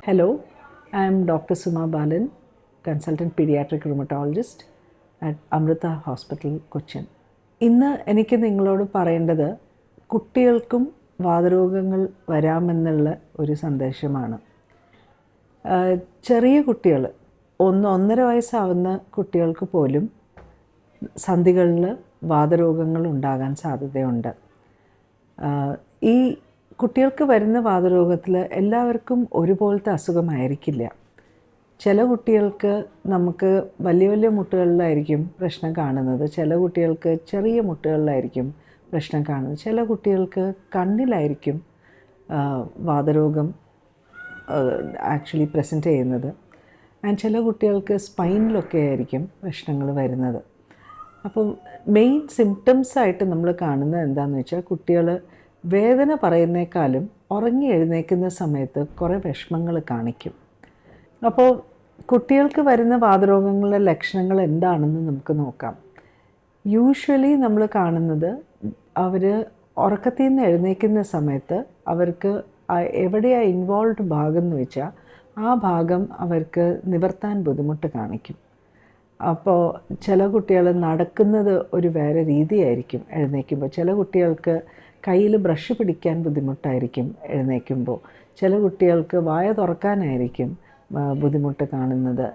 Hello, I am Dr. Suma Balan, consultant pediatric rheumatologist at Amrita Hospital, Cochin. ഇന്ന് എനിക്ക് നിങ്ങളോട് പറയേണ്ടത് കുട്ടികൾക്കും വാതരോഗങ്ങൾ വരാമെന്നുള്ള ഒരു സന്ദേശമാണ്. ചെറിയ കുട്ടികൾ, 1-1.5 വയസ്സാവുന്ന കുട്ടികൾക്ക് പോലും സന്ധികളിൽ വാതരോഗങ്ങൾ ഉണ്ടാകാൻ സാധ്യതയുണ്ട്. ഈ കുട്ടികൾക്ക് വരുന്ന വാതരോഗത്തിൽ എല്ലാവർക്കും ഒരുപോലത്തെ അസുഖമായിരിക്കില്ല. ചില കുട്ടികൾക്ക് നമുക്ക് വലിയ വലിയ മുട്ടുകളിലായിരിക്കും പ്രശ്നം കാണുന്നത്, ചില കുട്ടികൾക്ക് ചെറിയ മുട്ടുകളിലായിരിക്കും പ്രശ്നം കാണുന്നത്, ചില കുട്ടികൾക്ക് കണ്ണിലായിരിക്കും വാതരോഗം ആക്ച്വലി പ്രസൻറ്റ് ചെയ്യുന്നത്, ആൻഡ് ചില കുട്ടികൾക്ക് സ്പൈനിലൊക്കെ ആയിരിക്കും പ്രശ്നങ്ങൾ വരുന്നത്. അപ്പോൾ മെയിൻ സിംറ്റംസായിട്ട് നമ്മൾ കാണുന്നത് എന്താണെന്ന് വെച്ചാൽ, കുട്ടികൾ വേദന പറയുന്നേക്കാളും ഉറങ്ങി എഴുന്നേൽക്കുന്ന സമയത്ത് കുറേ വിഷമങ്ങൾ കാണിക്കും. അപ്പോൾ കുട്ടികൾക്ക് വരുന്ന വാതരോഗങ്ങളുടെ ലക്ഷണങ്ങൾ എന്താണെന്ന് നമുക്ക് നോക്കാം. യൂഷ്വലി നമ്മൾ കാണുന്നത്, അവർ ഉറക്കത്തിൽ നിന്ന് എഴുന്നേൽക്കുന്ന സമയത്ത് അവർക്ക് എവിടെയാണ് ഇൻവോൾവ് ഭാഗം എന്ന് വെച്ചാൽ ആ ഭാഗം അവർക്ക് നിവർത്താൻ ബുദ്ധിമുട്ട് കാണിക്കും. അപ്പോൾ ചില കുട്ടികൾ നടക്കുന്നത് ഒരു വേറെ രീതിയായിരിക്കും എഴുന്നേൽക്കുമ്പോൾ, ചില കുട്ടികൾക്ക് കയ്യിൽ ബ്രഷ് പിടിക്കാൻ ബുദ്ധിമുട്ടായിരിക്കും എഴുന്നേൽക്കുമ്പോൾ, ചില കുട്ടികൾക്ക് വായ തുറക്കാനായിരിക്കും ബുദ്ധിമുട്ട് കാണുന്നത്,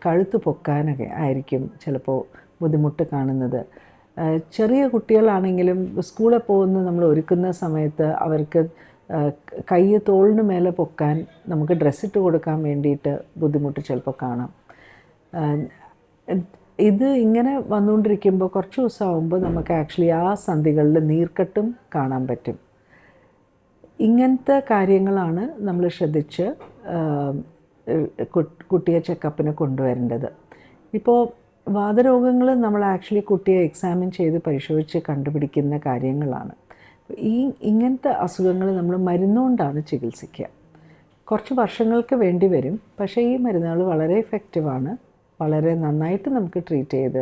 കഴുത്ത് പൊക്കാനൊക്കെ ആയിരിക്കും ചിലപ്പോൾ ബുദ്ധിമുട്ട് കാണുന്നത്. ചെറിയ കുട്ടികളാണെങ്കിലും സ്കൂളിൽ പോകുന്ന നമ്മൾ ഒരുക്കുന്ന സമയത്ത് അവർക്ക് കൈ തോളിന് മേലെ പൊക്കാൻ നമുക്ക് ഡ്രസ്സിട്ട് കൊടുക്കാൻ വേണ്ടിയിട്ട് ബുദ്ധിമുട്ട് ചിലപ്പോൾ കാണാം. ഇത് ഇങ്ങനെ വന്നുകൊണ്ടിരിക്കുമ്പോൾ കുറച്ച് ദിവസമാകുമ്പോൾ നമുക്ക് ആക്ച്വലി ആ സന്ധികളിൽ നീർക്കെട്ടും കാണാൻ പറ്റും. ഇങ്ങനത്തെ കാര്യങ്ങളാണ് നമ്മൾ ശ്രദ്ധിച്ച് കുട്ടിയെ ചെക്കപ്പിന് കൊണ്ടുവരേണ്ടത്. ഇപ്പോൾ വാതരോഗങ്ങൾ നമ്മൾ ആക്ച്വലി കുട്ടിയെ എക്സാമിൻ ചെയ്ത് പരിശോധിച്ച് കണ്ടുപിടിക്കുന്ന കാര്യങ്ങളാണ്. ഇങ്ങനത്തെ അസുഖങ്ങൾ നമ്മൾ മരുന്നുകൊണ്ടാണ് ചികിത്സിക്കുക. കുറച്ച് വർഷങ്ങൾക്ക് വേണ്ടി വരും, പക്ഷേ ഈ മരുന്നുകൾ വളരെ എഫക്റ്റീവാണ്, വളരെ നന്നായിട്ട് നമുക്ക് ട്രീറ്റ് ചെയ്ത്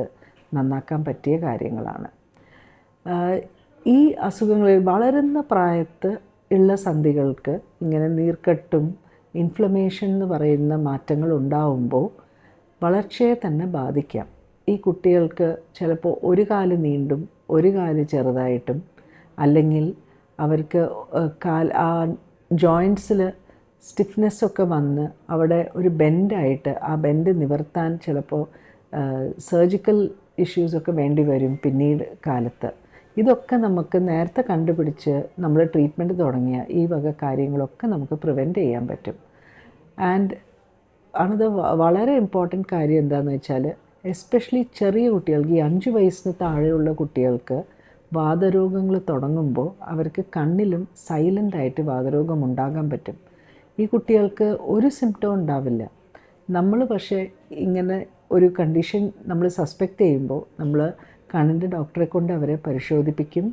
നന്നാക്കാൻ പറ്റിയ കാര്യങ്ങളാണ്. ഈ അസുഖങ്ങളിൽ വളരുന്ന പ്രായത്ത് ഉള്ള സന്ധികൾക്ക് ഇങ്ങനെ നീർക്കെട്ടും ഇൻഫ്ലമേഷൻ എന്ന് പറയുന്ന മാറ്റങ്ങൾ ഉണ്ടാവുമ്പോൾ വളർച്ചയെ തന്നെ ബാധിക്കാം. ഈ കുട്ടികൾക്ക് ചിലപ്പോൾ ഒരു കാല് നീണ്ടും ഒരു കാല് ചെറുതായിട്ടും, അല്ലെങ്കിൽ അവർക്ക് ആ ജോയിൻറ്റ്സിൽ സ്റ്റിഫ്നെസ്സൊക്കെ വന്ന് അവിടെ ഒരു ബെൻഡായിട്ട് ആ ബെൻഡ് നിവർത്താൻ ചിലപ്പോൾ സർജിക്കൽ ഇഷ്യൂസൊക്കെ വേണ്ടി വരും പിന്നീട് കാലത്ത്. ഇതൊക്കെ നമുക്ക് നേരത്തെ കണ്ടുപിടിച്ച് നമ്മൾ ട്രീറ്റ്മെൻറ്റ് തുടങ്ങിയ ഈ വക കാര്യങ്ങളൊക്കെ നമുക്ക് പ്രിവെൻറ്റ് ചെയ്യാൻ പറ്റും. ആൻഡ് അത് വളരെ ഇമ്പോർട്ടൻറ്റ് കാര്യം എന്താണെന്ന് വെച്ചാൽ, എസ്പെഷ്യലി ചെറിയ കുട്ടികൾക്ക്, ഈ 5 വയസ്സിന് താഴെയുള്ള കുട്ടികൾക്ക് വാതരോഗങ്ങൾ തുടങ്ങുമ്പോൾ അവർക്ക് കണ്ണിലും സൈലൻ്റായിട്ട് വാതരോഗം ഉണ്ടാകാൻ പറ്റും. ഈ കുട്ടികൾക്ക് ഒരു സിംറ്റം ഉണ്ടാവില്ല. നമ്മൾ പക്ഷേ ഇങ്ങനെ ഒരു കണ്ടീഷൻ നമ്മൾ സസ്പെക്റ്റ് ചെയ്യുമ്പോൾ നമ്മൾ കണ്ണിൻ്റെ ഡോക്ടറെ കൊണ്ട് അവരെ പരിശോധിപ്പിക്കും.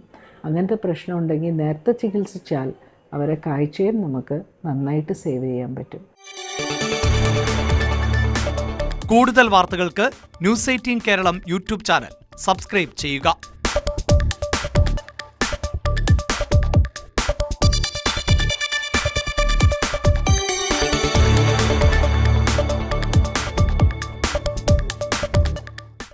അങ്ങനത്തെ പ്രശ്നം ഉണ്ടെങ്കിൽ നേരത്തെ ചികിത്സിച്ചാൽ അവരെ കാഴ്ചയും നമുക്ക് നന്നായിട്ട് സേവ് ചെയ്യാൻ പറ്റും. കൂടുതൽ വാർത്തകൾക്ക് news 18 Keralam YouTube channel subscribe ചെയ്യുക.